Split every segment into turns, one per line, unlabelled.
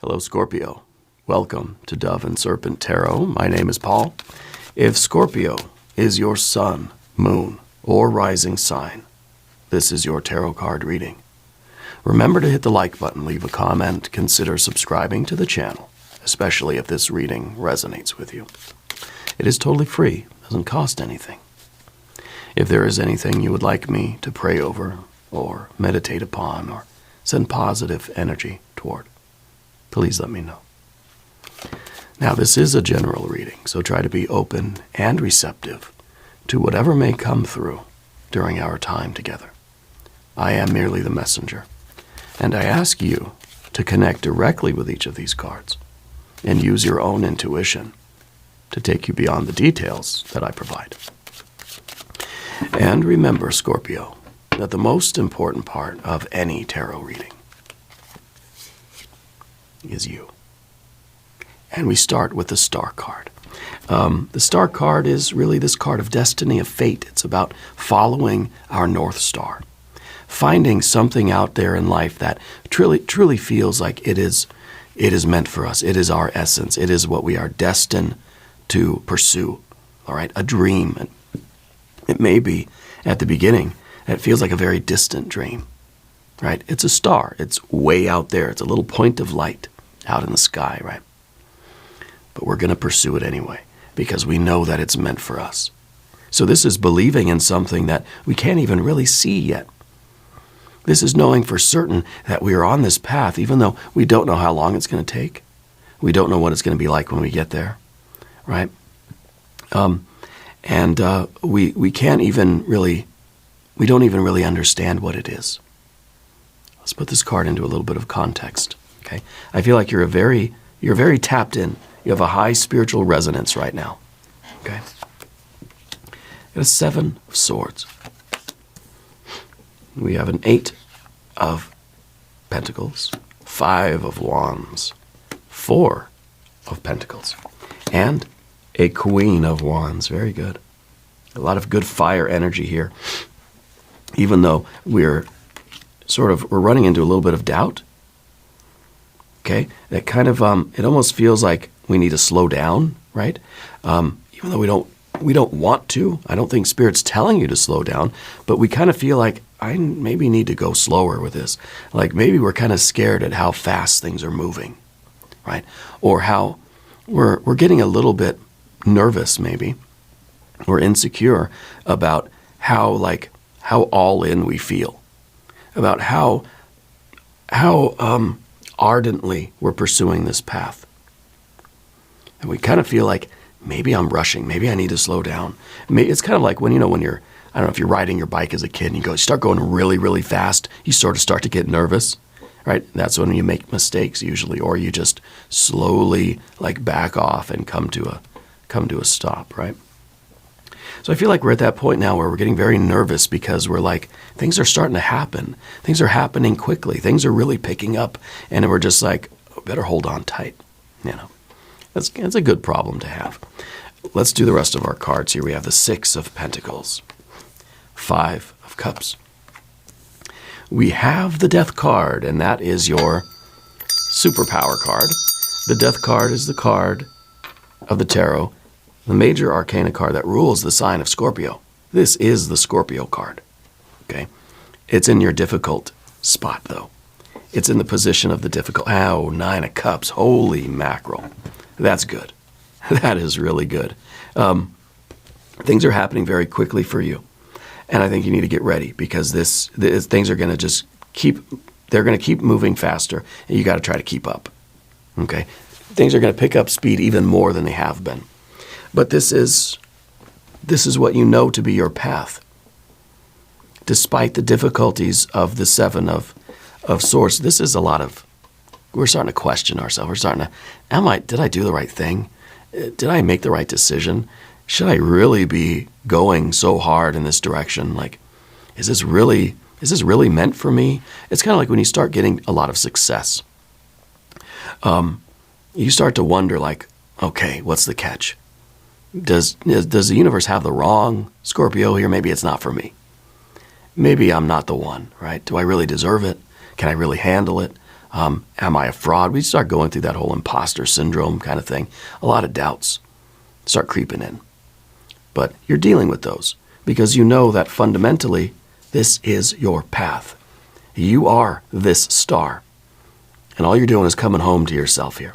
Hello, Scorpio. Welcome to Dove and Serpent Tarot. My name is Paul. If Scorpio is your sun, moon, or rising sign, this is your tarot card reading. Remember to hit the like button, leave a comment, consider subscribing to the channel, especially if this reading resonates with you. It is totally free, doesn't cost anything. If there is anything you would like me to pray over or meditate upon or send positive energy toward, please let me know. Now, this is a general reading, so try to be open and receptive to whatever may come through during our time together. I am merely the messenger, and I ask you to connect directly with each of these cards and use your own intuition to take you beyond the details that I provide. And remember, Scorpio, that the most important part of any tarot reading is you. And we start with the Star card. The Star card is really this card of destiny, of fate. It's about following our North Star, finding something out there in life that truly feels like it is meant for us. It is our essence. It is what we are destined to pursue. All right, a dream. And it may be at the beginning, it feels like a very distant dream. Right? It's a star. It's way out there. It's a little point of light out in the sky, right? But we're going to pursue it anyway because we know that it's meant for us. So this is believing in something that we can't even really see yet. This is knowing for certain that we are on this path, even though we don't know how long it's going to take. We don't know what it's going to be like when we get there, right? We can't even really, we don't even really understand what it is. Let's put this card into a little bit of context. Okay, I feel like you're very tapped in. You have a high spiritual resonance right now. Okay, got a 7 of Swords. We have an 8 of Pentacles, 5 of Wands, 4 of Pentacles, and a Queen of Wands. Very good. A lot of good fire energy here. Even though we're running into a little bit of doubt. Okay, that kind of it almost feels like we need to slow down, right? Even though we don't want to. I don't think Spirit's telling you to slow down, but we kind of feel like I maybe need to go slower with this. Like maybe we're kind of scared at how fast things are moving, right? Or how we're getting a little bit nervous, maybe, or insecure about how all in we feel, about how ardently we're pursuing this path. And we kind of feel like maybe I'm rushing, maybe I need to slow down. It's kind of like when you're, I don't know, if you're riding your bike as a kid and you start going really, really fast, you sort of start to get nervous, right? That's when you make mistakes usually, or you just slowly back off and come to a stop, right? So I feel like we're at that point now where we're getting very nervous because we're like, things are starting to happen. Things are happening quickly. Things are really picking up. And we're just like, oh, better hold on tight. That's a good problem to have. Let's do the rest of our cards here. We have the 6 of Pentacles, 5 of Cups. We have the Death card, and that is your superpower card. The Death card is the card of the tarot, the major arcana card that rules the sign of Scorpio. This is the Scorpio card, okay? It's in your difficult spot, though. It's in the position of the difficult. 9 of Cups. Holy mackerel. That's good. That is really good. Things are happening very quickly for you. And I think you need to get ready because things are going to they're going to keep moving faster, and you got to try to keep up, okay? Things are going to pick up speed even more than they have been. But this is what you know to be your path. Despite the difficulties of the 7 of Swords, this is we're starting to question ourselves. We're starting to, did I do the right thing? Did I make the right decision? Should I really be going so hard in this direction? Is this really meant for me? It's kind of like when you start getting a lot of success. You start to wonder, okay, what's the catch? Does the universe have the wrong Scorpio here? Maybe it's not for me. Maybe I'm not the one, right? Do I really deserve it? Can I really handle it? Am I a fraud? We start going through that whole imposter syndrome kind of thing. A lot of doubts start creeping in. But you're dealing with those because you know that fundamentally this is your path. You are this star. And all you're doing is coming home to yourself here.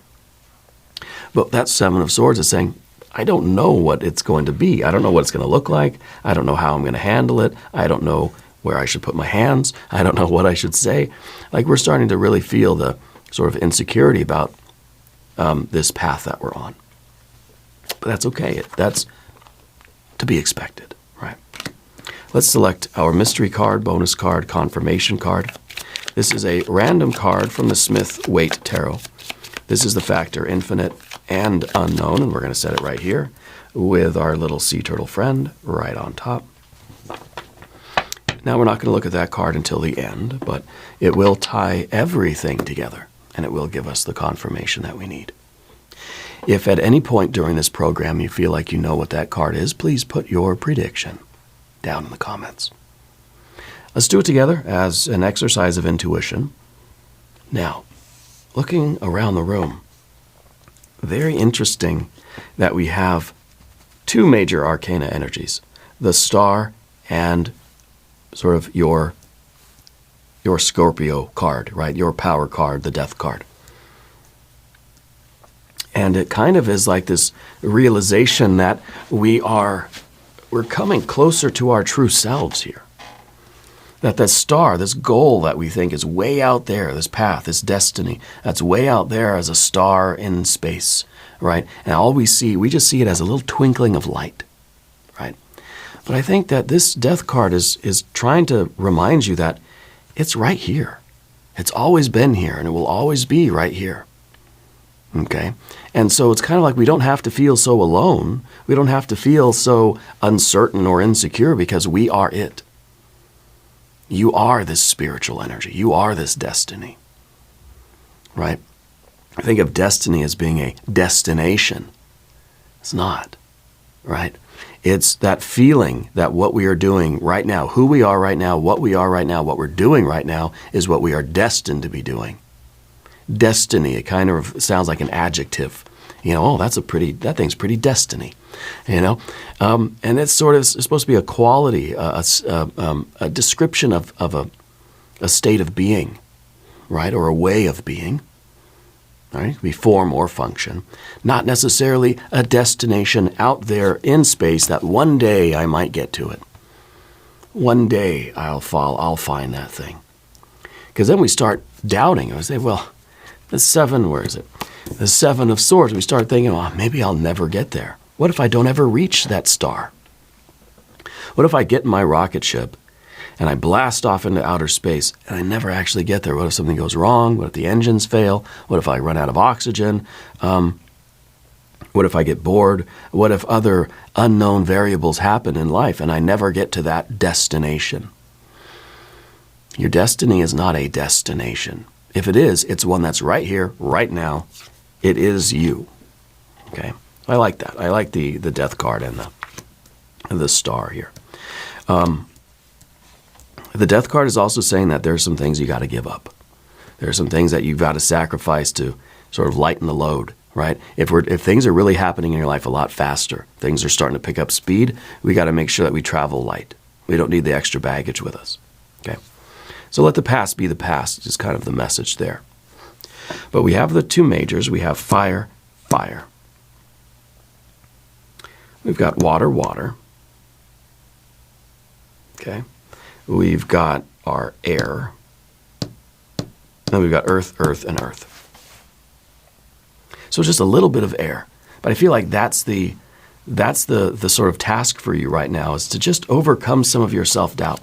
But that Seven of Swords is saying, I don't know what it's going to be. I don't know what it's going to look like. I don't know how I'm going to handle it. I don't know where I should put my hands. I don't know what I should say. Like we're starting to really feel the sort of insecurity about this path that we're on. But that's okay. That's to be expected, right? Let's select our mystery card, bonus card, confirmation card. This is a random card from the Smith-Waite Tarot. This is the factor infinite and unknown, and we're going to set it right here with our little sea turtle friend right on top. Now, we're not going to look at that card until the end, but it will tie everything together, and it will give us the confirmation that we need. If at any point during this program you feel like you know what that card is, please put your prediction down in the comments. Let's do it together as an exercise of intuition. Now, looking around the room, very interesting that we have two major arcana energies, the star and sort of your Scorpio card, right? Your power card, the death card. And it kind of is like this realization that we're coming closer to our true selves here. That this star, this goal that we think is way out there, this path, this destiny, that's way out there as a star in space, right? And all we just see it as a little twinkling of light, right? But I think that this death card is trying to remind you that it's right here. It's always been here, and it will always be right here. Okay? And so it's kind of like we don't have to feel so alone. We don't have to feel so uncertain or insecure because we are it. You are this spiritual energy. You are this destiny. Right? I think of destiny as being a destination. It's not. Right? It's that feeling that what we are doing right now, who we are right now, what we are right now, what we're doing right now is what we are destined to be doing. Destiny, it kind of sounds like an adjective. You know, oh, that thing's pretty destiny. You know, and it's sort of it's supposed to be a quality, a description of a state of being, right, or a way of being. Right, it could be form or function, not necessarily a destination out there in space that one day I might get to it. One day I'll find that thing. Because then we start doubting. I say, well, the seven, where is it? The Seven of Swords. We start thinking, oh, maybe I'll never get there. What if I don't ever reach that star? What if I get in my rocket ship and I blast off into outer space and I never actually get there? What if something goes wrong? What if the engines fail? What if I run out of oxygen? What if I get bored? What if other unknown variables happen in life and I never get to that destination? Your destiny is not a destination. If it is, it's one that's right here, right now. It is you. Okay? I like that. I like the death card and the star here. The death card is also saying that there's some things you got to give up. There are some things that you've got to sacrifice to sort of lighten the load, right? If things are really happening in your life a lot faster, things are starting to pick up speed, we got to make sure that we travel light. We don't need the extra baggage with us. Okay? So let the past be the past is kind of the message there. But we have the two majors. We have fire, fire. We've got water, water. Okay? We've got our air. Then we've got earth, earth, and earth. So just a little bit of air. But I feel like that's the sort of task for you right now, is to just overcome some of your self-doubt.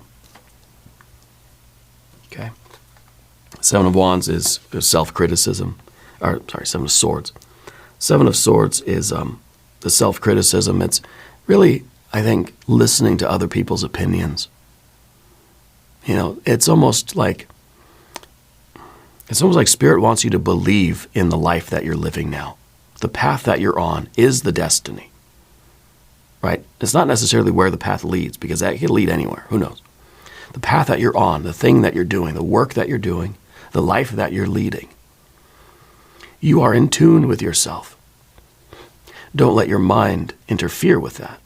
Okay? Seven of Wands is self-criticism. Seven of Swords. Seven of Swords is the self-criticism. It's really, I think, listening to other people's opinions. You know, it's almost like Spirit wants you to believe in the life that you're living now. The path that you're on is the destiny. Right? It's not necessarily where the path leads, because that could lead anywhere. Who knows? The path that you're on, the thing that you're doing, the work that you're doing, the life that you're leading. You are in tune with yourself. Don't let your mind interfere with that.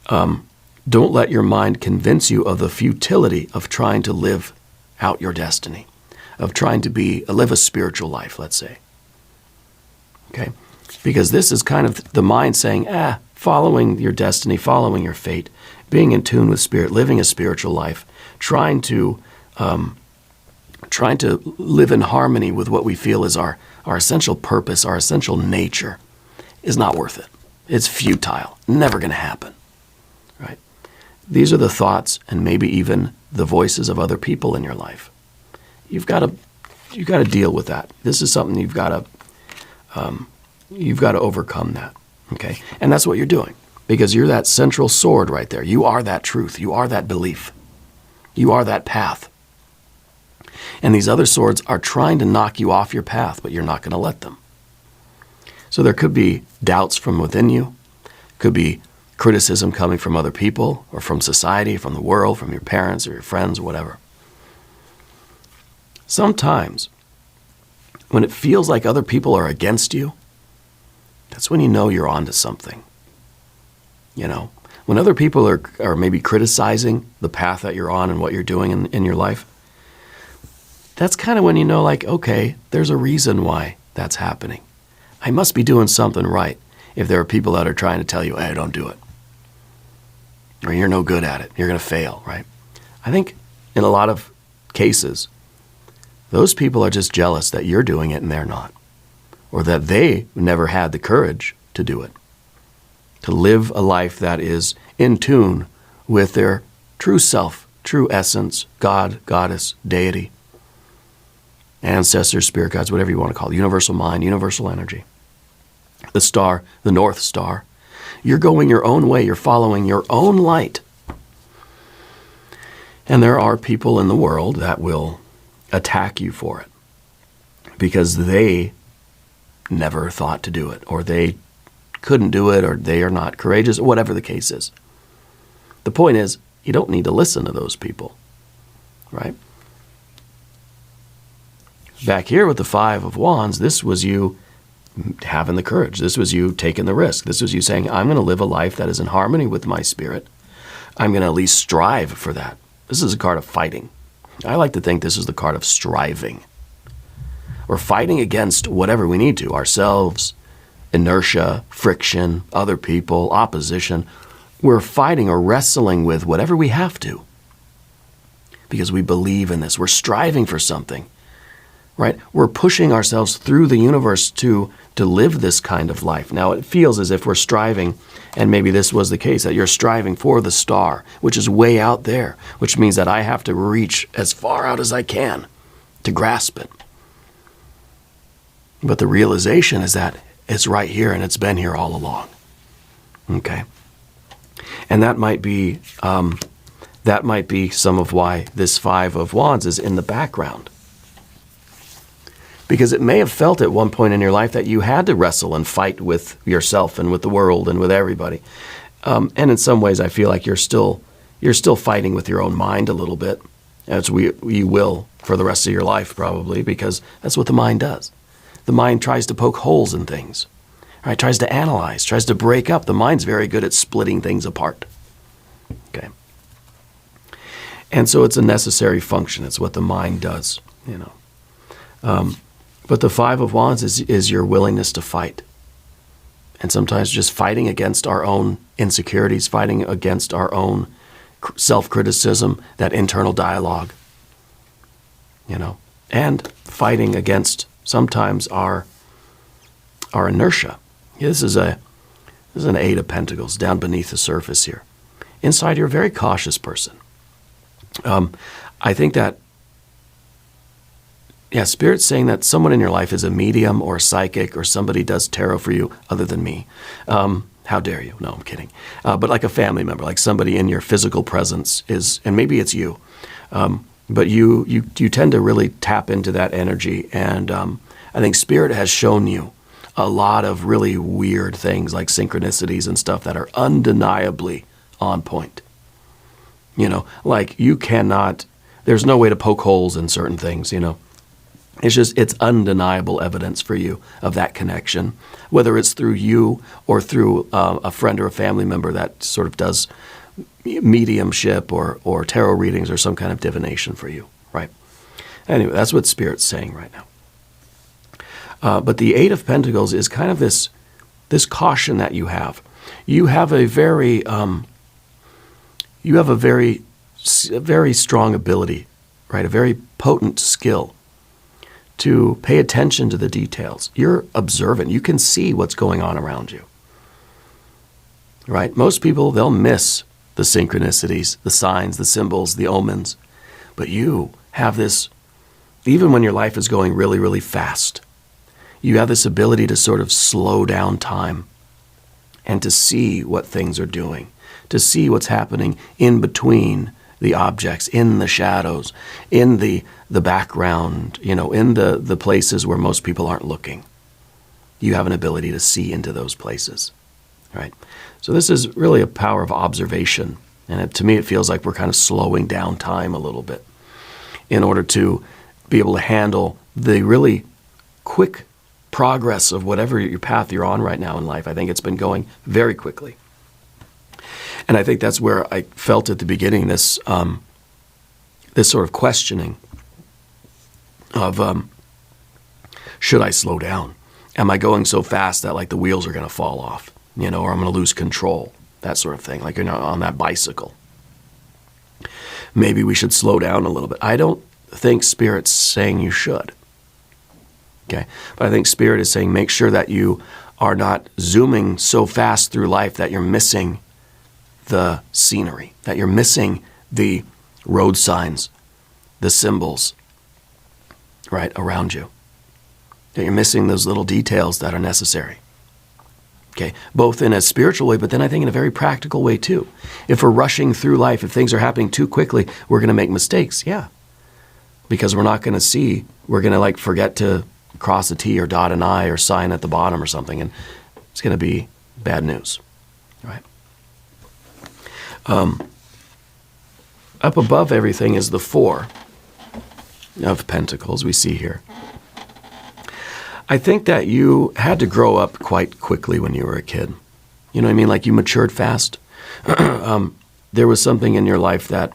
Don't let your mind convince you of the futility of trying to live out your destiny, of trying to live a spiritual life, let's say. Okay? Because this is kind of the mind saying, following your destiny, following your fate, being in tune with spirit, living a spiritual life, trying to live in harmony with what we feel is our essential purpose, our essential nature, is not worth it. It's futile. Never going to happen. Right? These are the thoughts and maybe even the voices of other people in your life. You've got to deal with that. This is something you've got to overcome that. Okay? And that's what you're doing, because you're that central sword right there. You are that truth. You are that belief. You are that path. And these other swords are trying to knock you off your path, but you're not going to let them. So there could be doubts from within you, could be criticism coming from other people or from society, from the world, from your parents or your friends or whatever. Sometimes when it feels like other people are against you, that's when you know you're onto something. You know, when other people are maybe criticizing the path that you're on and what you're doing in your life, that's kind of when you know, like, okay, there's a reason why that's happening. I must be doing something right if there are people that are trying to tell you, hey, don't do it. Or you're no good at it. You're going to fail, right? I think in a lot of cases, those people are just jealous that you're doing it and they're not. Or that they never had the courage to do it. To live a life that is in tune with their true self, true essence, God, goddess, deity, ancestors, spirit guides, whatever you want to call it, universal mind, universal energy, the star, the North Star. You're going your own way. You're following your own light. And there are people in the world that will attack you for it because they never thought to do it, or they couldn't do it, or they are not courageous, or whatever the case is. The point is, you don't need to listen to those people, right? Back here with the Five of Wands, this was you having the courage. This was you taking the risk. This was you saying, I'm going to live a life that is in harmony with my spirit. I'm going to at least strive for that. This is a card of fighting. I like to think this is the card of striving. We're fighting against whatever we need to, ourselves, inertia, friction, other people, opposition. We're fighting or wrestling with whatever we have to because we believe in this. We're striving for something. Right? We're pushing ourselves through the universe to live this kind of life. Now, it feels as if we're striving, and maybe this was the case, that you're striving for the star, which is way out there, which means that I have to reach as far out as I can to grasp it. But the realization is that it's right here, and it's been here all along. Okay? And that might be some of why this Five of Wands is in the background. Because it may have felt at one point in your life that you had to wrestle and fight with yourself and with the world and with everybody. And in some ways, I feel like you're still fighting with your own mind a little bit, as you will for the rest of your life probably, because that's what the mind does. The mind tries to poke holes in things, right? Tries to analyze, tries to break up. The mind's very good at splitting things apart. Okay. And so it's a necessary function. It's what the mind does, you know. But the Five of Wands is your willingness to fight. And sometimes just fighting against our own insecurities, fighting against our own self-criticism, that internal dialogue, you know, and fighting against sometimes our inertia. This is an Eight of Pentacles down beneath the surface here. Inside, you're a very cautious person. I think that, Spirit's saying that someone in your life is a medium or a psychic or somebody does tarot for you other than me. How dare you? No, I'm kidding. But like a family member, like somebody in your physical presence is, and maybe it's you, but you tend to really tap into that energy. And I think Spirit has shown you a lot of really weird things like synchronicities and stuff that are undeniably on point. You know, like you cannot, there's no way to poke holes in certain things, you know. It's undeniable evidence for you of that connection, whether it's through you or through a friend or a family member that sort of does mediumship or tarot readings or some kind of divination for you, right? Anyway, that's what Spirit's saying right now. But the Eight of Pentacles is kind of this caution that you have. You have a very strong ability, right? A very potent skill to pay attention to the details. You're observant. You can see what's going on around you, right? Most people, they'll miss the synchronicities, the signs, the symbols, the omens. But you have this, even when your life is going really, really fast, you have this ability to sort of slow down time and to see what things are doing, to see what's happening in between the objects, in the shadows, in the background, you know, in the places where most people aren't looking. You have an ability to see into those places, right? So this is really a power of observation. And to me, it feels like we're kind of slowing down time a little bit in order to be able to handle the really quick progress of whatever your path you're on right now in life. I think it's been going very quickly. And I think that's where I felt at the beginning this sort of questioning of, should I slow down? Am I going so fast that like the wheels are going to fall off, you know, or I'm going to lose control, that sort of thing, like you're not on that bicycle. Maybe we should slow down a little bit. I don't think Spirit's saying you should, okay? But I think Spirit is saying make sure that you are not zooming so fast through life that you're missing the scenery, that you're missing the road signs, the symbols, right, around you. That you're missing those little details that are necessary. Okay, both in a spiritual way, but then I think in a very practical way too. If we're rushing through life, if things are happening too quickly, we're going to make mistakes, yeah. Because we're not going to see, we're going to like forget to cross a T or dot an I or sign at the bottom or something, and it's going to be bad news, right? Up above everything is the Four of Pentacles we see here. I think that you had to grow up quite quickly when you were a kid. You know what I mean? Like you matured fast. There was something in your life that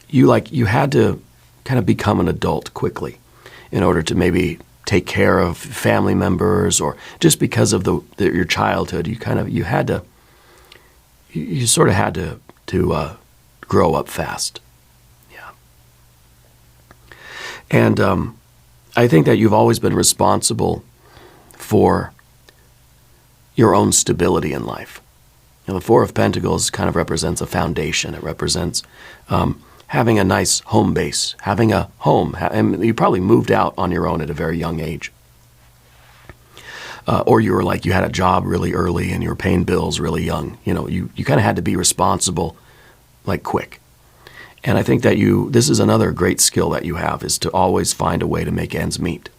you had to kind of become an adult quickly in order to maybe take care of family members, or just because of your childhood, you sort of had to grow up fast. Yeah. And I think that you've always been responsible for your own stability in life. You know, the Four of Pentacles kind of represents a foundation. It represents having a nice home base, having a home. And you probably moved out on your own at a very young age. Or you had a job really early and you were paying bills really young. You know, you kind of had to be responsible, like quick. And I think that this is another great skill that you have, is to always find a way to make ends meet.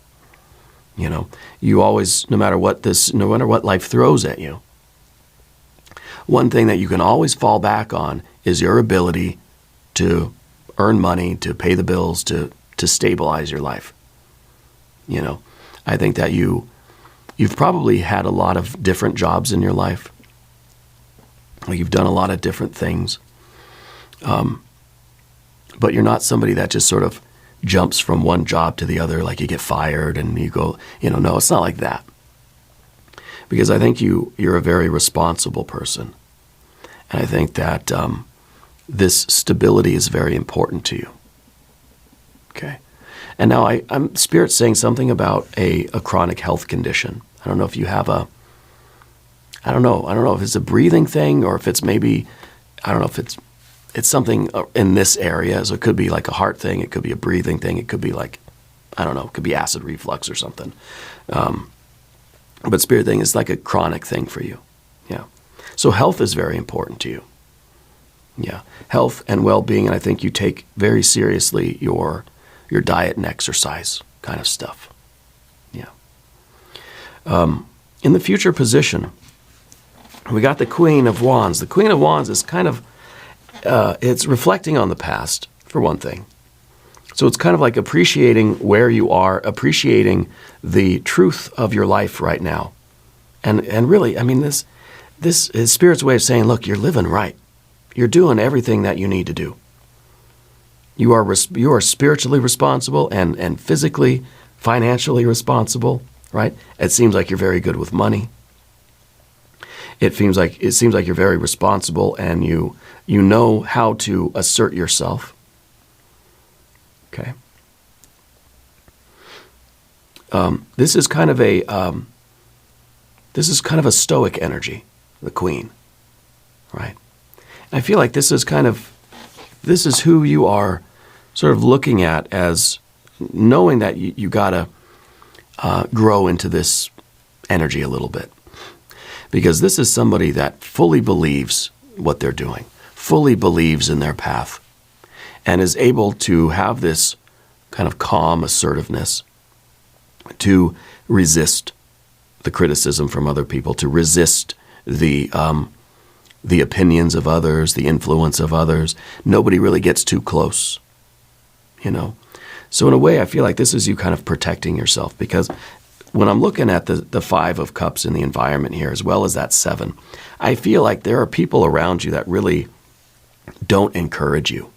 You know, you always, no matter what life throws at you, one thing that you can always fall back on is your ability to earn money, to pay the bills, to stabilize your life. You know, I think that you've probably had a lot of different jobs in your life. You've done a lot of different things. But you're not somebody that just sort of jumps from one job to the other, like you get fired and you go, no, it's not like that. Because I think you're a very responsible person. And I think that this stability is very important to you. Okay. And now I'm Spirit's saying something about a chronic health condition. I don't know if you have I don't know if it's a breathing thing, or if it's maybe, I don't know if it's something in this area. So it could be like a heart thing. It could be a breathing thing. It could be like, I don't know, it could be acid reflux or something. But Spirit thing is like a chronic thing for you. Yeah. So health is very important to you. Yeah. Health and well-being. And I think you take very seriously your diet and exercise kind of stuff. Yeah. In the future position, we got the Queen of Wands. The Queen of Wands is kind of it's reflecting on the past, for one thing. So it's kind of like appreciating where you are, appreciating the truth of your life right now. And really, I mean, this is Spirit's way of saying, look, you're living right. You're doing everything that you need to do. You are spiritually responsible and physically, financially responsible, right? It seems like you're very good with money. It seems like you're very responsible, and you know how to assert yourself. Okay. This is kind of a stoic energy, the Queen, right? And I feel like this is who you are sort of looking at as knowing that you gotta grow into this energy a little bit. Because this is somebody that fully believes what they're doing, fully believes in their path, and is able to have this kind of calm assertiveness to resist the criticism from other people, to resist the opinions of others, the influence of others. Nobody really gets too close, you know. So in a way, I feel like this is you kind of protecting yourself, because when I'm looking at the Five of Cups in the environment here, as well as that Seven, I feel like there are people around you that really don't encourage you,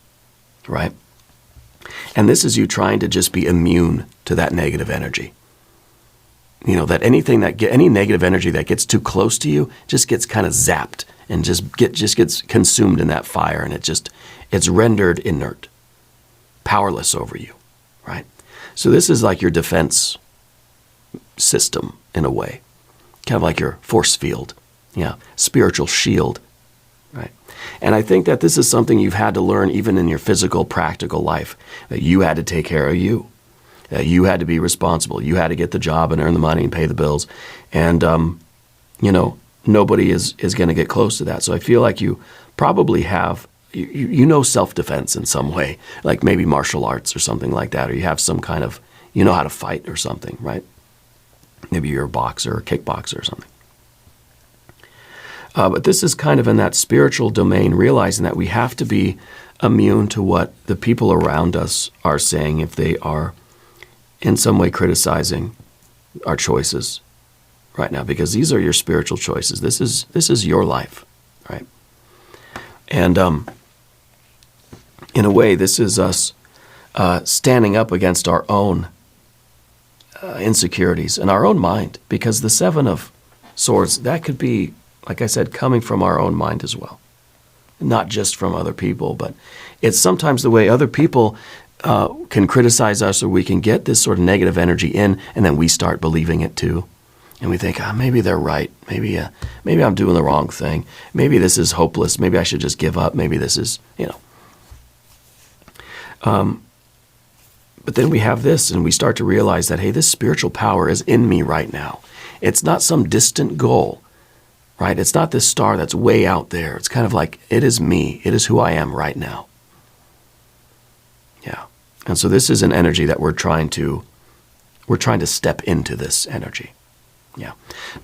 right? And this is you trying to just be immune to that negative energy. You know, that any negative energy that gets too close to you just gets kind of zapped and just gets consumed in that fire, and it's rendered inert, powerless over you, right? So this is like your defense system in a way, kind of like your force field, spiritual shield, right? And I think that this is something you've had to learn even in your physical, practical life, that you had to take care of you, that you had to be responsible, you had to get the job and earn the money and pay the bills, and nobody is going to get close to that. So I feel like you probably have self-defense in some way, like maybe martial arts or something like that, or you have some kind of, how to fight or something, right? Maybe you're a boxer or a kickboxer or something. But this is kind of in that spiritual domain, realizing that we have to be immune to what the people around us are saying if they are in some way criticizing our choices right now, because these are your spiritual choices. This is your life, right? And in a way, this is us standing up against our own insecurities in our own mind, because the Seven of Swords, that could be, like I said, coming from our own mind as well, not just from other people, but it's sometimes the way other people can criticize us, or we can get this sort of negative energy in, and then we start believing it too, and we think, maybe they're right, maybe I'm doing the wrong thing, maybe this is hopeless, maybe I should just give up, maybe this is, But then we have this, and we start to realize that, hey, this spiritual power is in me right now. It's not some distant goal, right? It's not this star that's way out there. It's kind of like, it is me. It is who I am right now. Yeah. And so this is an energy that we're trying to step into this energy. Yeah.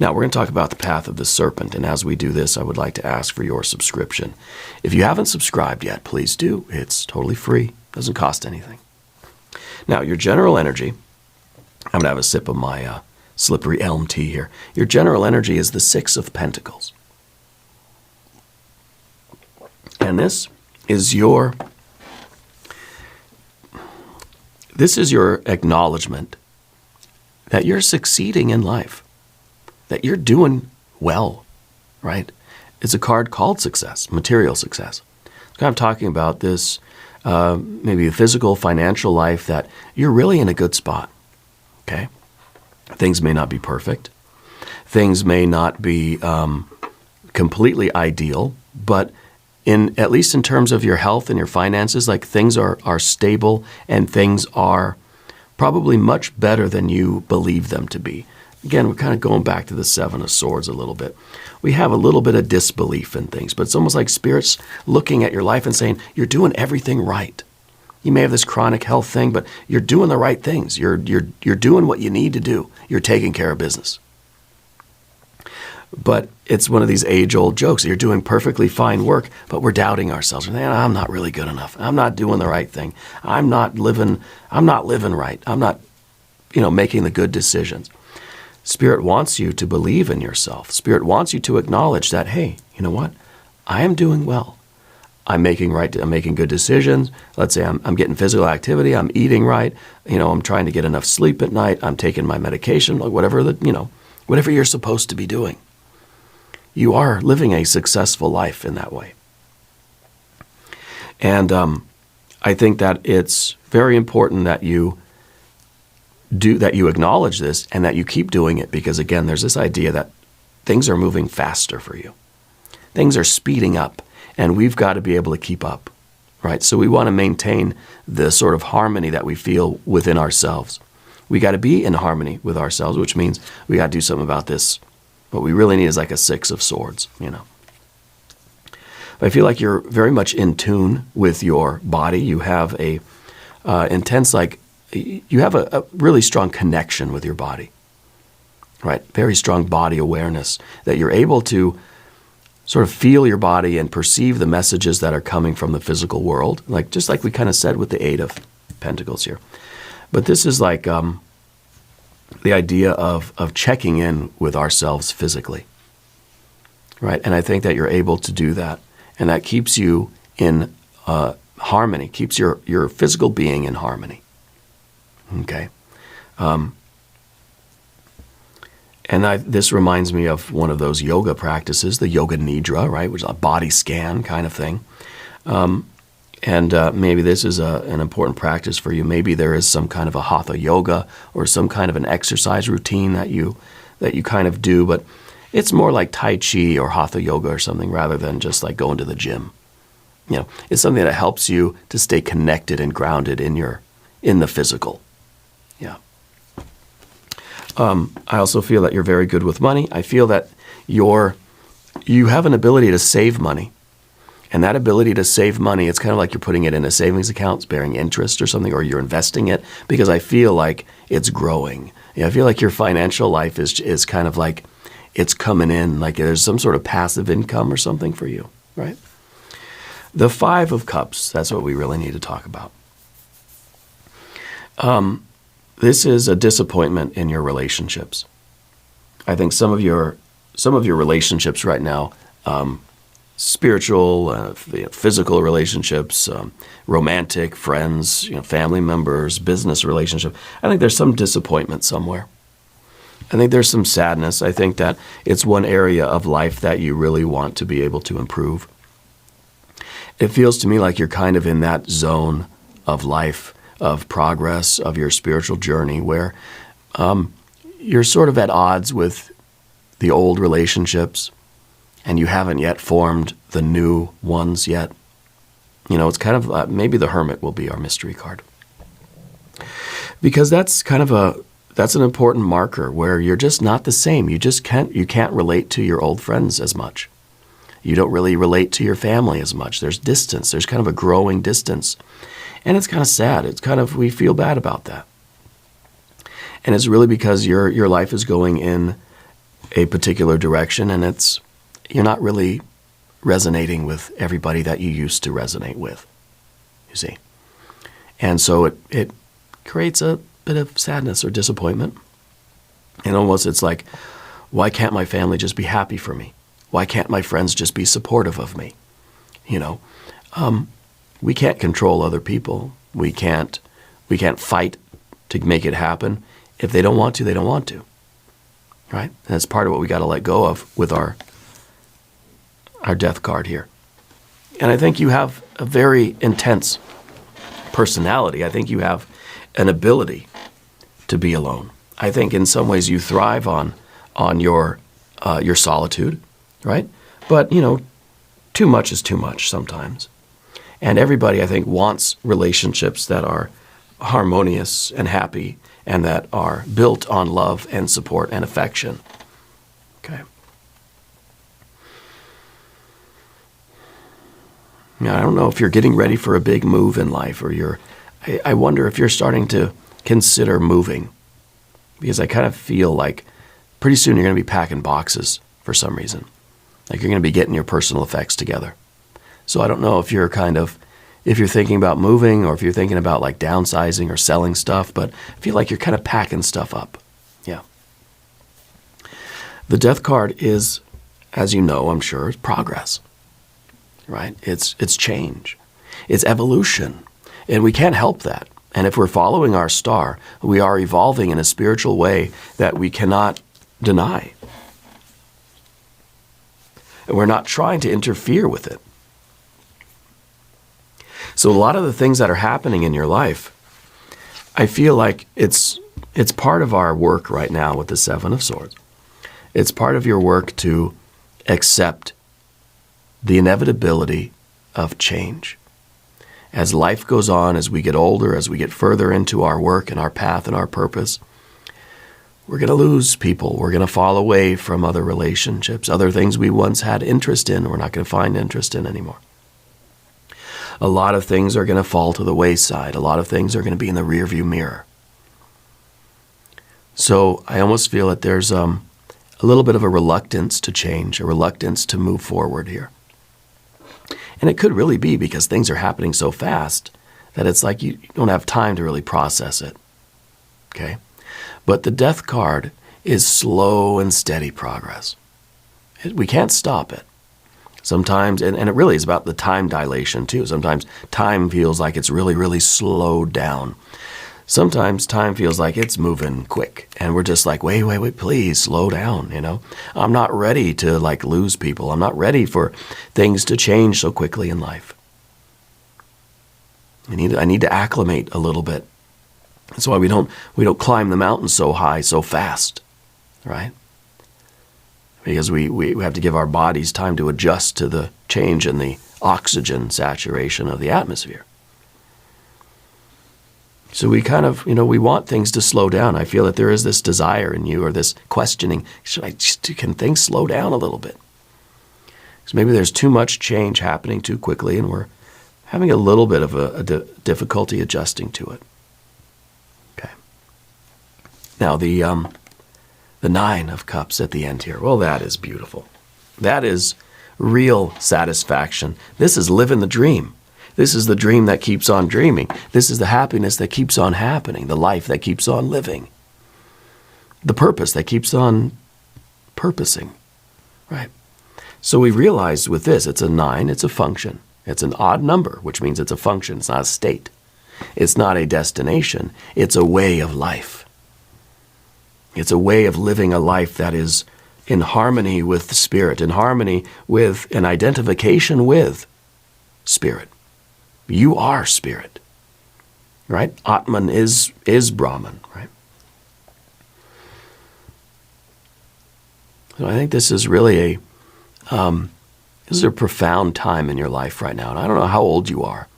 Now we're going to talk about the path of the serpent. And as we do this, I would like to ask for your subscription. If you haven't subscribed yet, please do. It's totally free. Doesn't cost anything. Now, your general energy, I'm going to have a sip of my slippery elm tea here. Your general energy is the Six of Pentacles. And this is your acknowledgement that you're succeeding in life, that you're doing well, right? It's a card called success, material success. It's kind of talking about this, maybe a physical, financial life, that you're really in a good spot, okay? Things may not be perfect. Things may not be completely ideal, but at least in terms of your health and your finances, like things are stable, and things are probably much better than you believe them to be. Again, we're kind of going back to the Seven of Swords a little bit. We have a little bit of disbelief in things, but it's almost like Spirit's looking at your life and saying, you're doing everything right. You may have this chronic health thing, but you're doing the right things. You're doing what you need to do. You're taking care of business. But it's one of these age-old jokes. You're doing perfectly fine work, but we're doubting ourselves. We're thinking, I'm not really good enough. I'm not doing the right thing. I'm not living right. I'm not, making the good decisions. Spirit wants you to believe in yourself. Spirit wants you to acknowledge that, hey, you know what? I am doing well. I'm making good decisions. Let's say I'm getting physical activity. I'm eating right. I'm trying to get enough sleep at night. I'm taking my medication, whatever you're supposed to be doing. You are living a successful life in that way. And I think that it's very important that you acknowledge this and that you keep doing it, because again, there's this idea that things are moving faster for you. Things are speeding up, and we've got to be able to keep up, right? So we want to maintain the sort of harmony that we feel within ourselves. We got to be in harmony with ourselves, which means we got to do something about this. What we really need is like a 6 of swords, But I feel like you're very much in tune with your body. You have a you have a really strong connection with your body, right? Very strong body awareness, that you're able to sort of feel your body and perceive the messages that are coming from the physical world, just like we kind of said with the 8 of Pentacles here. But this is like the idea of checking in with ourselves physically, right? And I think that you're able to do that, and that keeps you in harmony, keeps your physical being in harmony. Okay. This reminds me of one of those yoga practices, the yoga nidra, right, which is a body scan kind of thing. Maybe this is an important practice for you. Maybe there is some kind of a hatha yoga or some kind of an exercise routine that you kind of do, but it's more like Tai Chi or hatha yoga or something rather than just like going to the gym. It's something that helps you to stay connected and grounded in the physical. Yeah. I also feel that you're very good with money. I feel that you have an ability to save money. And that ability to save money, it's kind of like you're putting it in a savings account, it's bearing interest or something, or you're investing it, because I feel like it's growing. I feel like your financial life is kind of like it's coming in, like there's some sort of passive income or something for you, right? The 5 of Cups, that's what we really need to talk about. This is a disappointment in your relationships. I think some of your relationships right now, spiritual, physical relationships, romantic, friends, family members, business relationship. I think there's some disappointment somewhere. I think there's some sadness. I think that it's one area of life that you really want to be able to improve. It feels to me like you're kind of in that zone of life, of progress, of your spiritual journey, where you're sort of at odds with the old relationships, and you haven't yet formed the new ones yet. It's kind of maybe the Hermit will be our mystery card, because that's an important marker where you're just not the same. You can't relate to your old friends as much. You don't really relate to your family as much. There's distance. There's kind of a growing distance. And it's kind of sad. We feel bad about that. And it's really because your life is going in a particular direction, and you're not really resonating with everybody that you used to resonate with, you see. And so it creates a bit of sadness or disappointment. And almost it's like, why can't my family just be happy for me? Why can't my friends just be supportive of me? We can't control other people. We can't fight to make it happen. If they don't want to, they don't want to. Right? And that's part of what we got to let go of with our death card here. And I think you have a very intense personality. I think you have an ability to be alone. I think in some ways you thrive on your solitude, right? But, too much is too much sometimes. And everybody, I think, wants relationships that are harmonious and happy and that are built on love and support and affection. Okay. Now, I don't know if you're getting ready for a big move in life, or I wonder if you're starting to consider moving, because I kind of feel like pretty soon you're going to be packing boxes for some reason. Like you're going to be getting your personal effects together. So I don't know if you're thinking about moving or if you're thinking about like downsizing or selling stuff, but I feel like you're kind of packing stuff up. Yeah. The Death card is, as you know, I'm sure, progress, right? It's change. It's evolution. And we can't help that. And if we're following our star, we are evolving in a spiritual way that we cannot deny. And we're not trying to interfere with it. So a lot of the things that are happening in your life, I feel like it's part of our work right now with the Seven of Swords. It's part of your work to accept the inevitability of change. As life goes on, as we get older, as we get further into our work and our path and our purpose, we're going to lose people. We're going to fall away from other relationships, other things we once had interest in, we're not going to find interest in anymore. A lot of things are going to fall to the wayside. A lot of things are going to be in the rearview mirror. So I almost feel that there's a little bit of a reluctance to change, a reluctance to move forward here. And it could really be because things are happening so fast that it's like you don't have time to really process it. Okay? But the Death card is slow and steady progress. We can't stop it. Sometimes, and it really is about the time dilation too. Sometimes time feels like it's really, really slowed down. Sometimes time feels like it's moving quick. And we're just like, wait, please slow down, you know. I'm not ready to like lose people. I'm not ready for things to change so quickly in life. I need to acclimate a little bit. That's why we don't climb the mountain so high, so fast, right? Because we have to give our bodies time to adjust to the change in the oxygen saturation of the atmosphere. So we kind of, we want things to slow down. I feel that there is this desire in you or this questioning, can things slow down a little bit? Because maybe there's too much change happening too quickly and we're having a little bit of a difficulty adjusting to it. Okay. Now the Nine of Cups at the end here. Well, that is beautiful. That is real satisfaction. This is living the dream. This is the dream that keeps on dreaming. This is the happiness that keeps on happening, the life that keeps on living, the purpose that keeps on purposing, right? So we realize with this, it's a 9, it's a function. It's an odd number, which means it's a function. It's not a state. It's not a destination. It's a way of life. It's a way of living a life that is in harmony with the Spirit, in harmony with an identification with Spirit. You are Spirit, right? Atman is Brahman, right? So I think this is really a profound time in your life right now. And I don't know how old you are.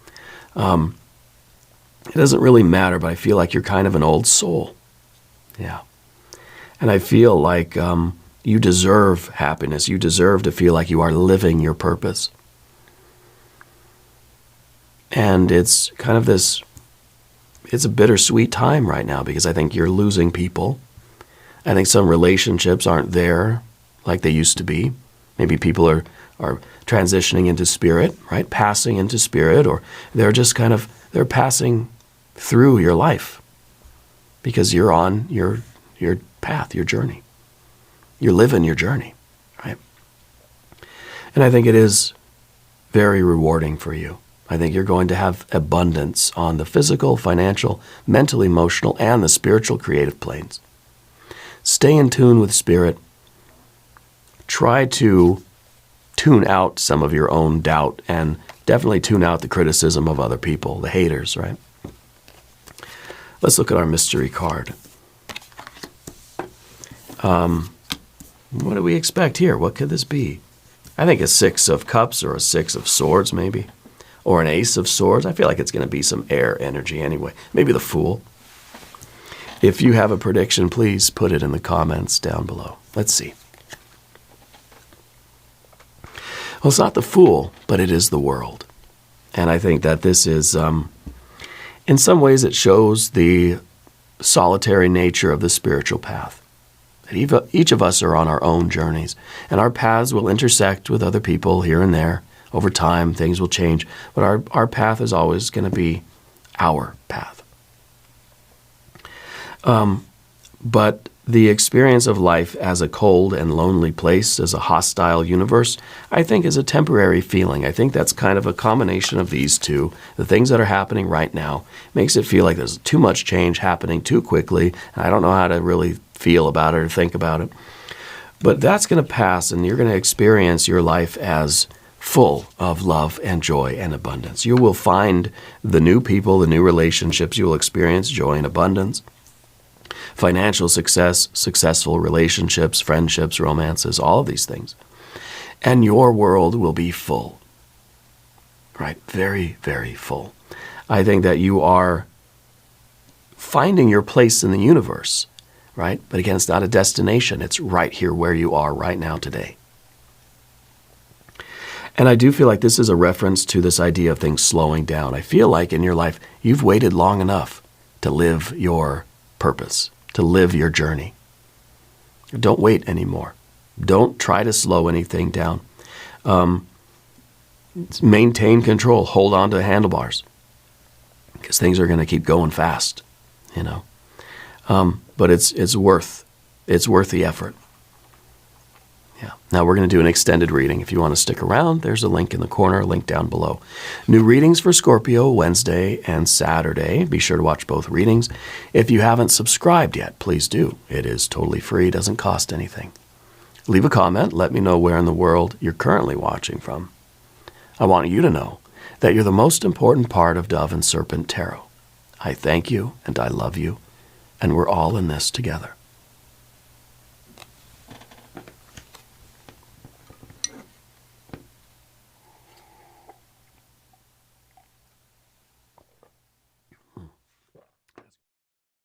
It doesn't really matter, but I feel like you're kind of an old soul. Yeah. And I feel like you deserve happiness. You deserve to feel like you are living your purpose. And it's kind of it's a bittersweet time right now because I think you're losing people. I think some relationships aren't there like they used to be. Maybe people are transitioning into spirit, right? Passing into spirit, or they're just they're passing through your life because you're on your path, your journey. You're living your journey, right? And I think it is very rewarding for you. I think you're going to have abundance on the physical, financial, mental, emotional, and the spiritual creative planes. Stay in tune with Spirit. Try to tune out some of your own doubt and definitely tune out the criticism of other people, the haters, right? Let's look at our mystery card. What do we expect here? What could this be? I think a 6 of Cups or a 6 of Swords maybe. Or an Ace of Swords. I feel like it's going to be some air energy anyway. Maybe the Fool. If you have a prediction, please put it in the comments down below. Let's see. Well, it's not the Fool, but it is the World. And I think that this is, in some ways, it shows the solitary nature of the spiritual path. Each of us are on our own journeys, and our paths will intersect with other people here and there. Over time, things will change, but our path is always going to be our path. But the experience of life as a cold and lonely place, as a hostile universe, I think is a temporary feeling. I think that's kind of a combination of these two. The things that are happening right now makes it feel like there's too much change happening too quickly, and I don't know how to really feel about it or think about it. But that's going to pass, and you're going to experience your life as full of love and joy and abundance. You will find the new people, the new relationships. You will experience joy and abundance. Financial success, successful relationships, friendships, romances, all of these things. And your world will be full, right? Very, very full. I think that you are finding your place in the universe, right? But again, it's not a destination. It's right here where you are right now today. And I do feel like this is a reference to this idea of things slowing down. I feel like in your life, you've waited long enough to live your purpose, to live your journey. Don't wait anymore. Don't try to slow anything down. Maintain control. Hold on to handlebars, because things are going to keep going fast, you know. But it's worth the effort. Yeah. Now we're going to do an extended reading. If you want to stick around, there's a link in the corner, a link down below. New readings for Scorpio Wednesday and Saturday. Be sure to watch both readings. If you haven't subscribed yet, please do. It is totally free, doesn't cost anything. Leave a comment. Let me know where in the world you're currently watching from. I want you to know that you're the most important part of Dove and Serpent Tarot. I thank you and I love you, and we're all in this together.